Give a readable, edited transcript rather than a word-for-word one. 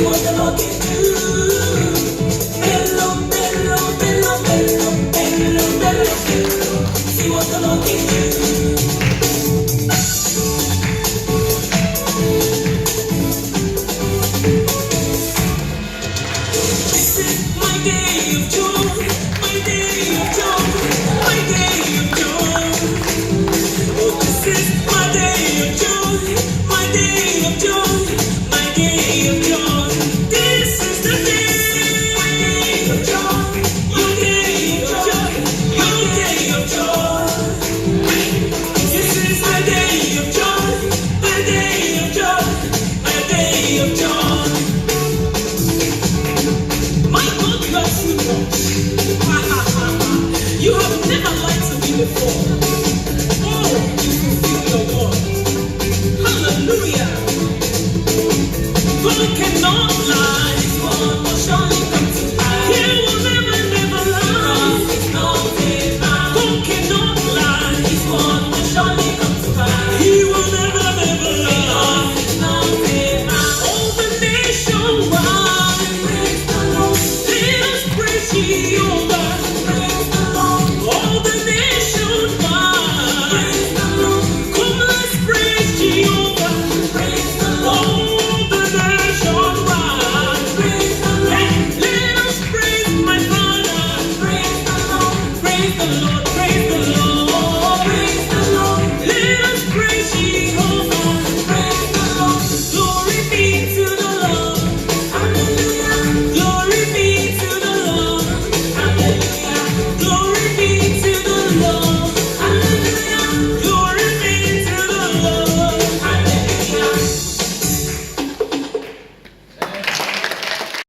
what the Lord can do. Bello, bello, bello, bello, bello, bello, bello. See what the Lord can do. This is my day of joy, my day of joy, my day of joy. Oh, this is my day of joy, my day of joy, my day of joy. This is the day, my day of joy, your day of joy, your day of joy. This is my day of joy, my day of joy, my day of joy. My God loves you much. You have never lied to me before. Oh, you fulfill your word. Hallelujah. God cannot lie. His word will surely come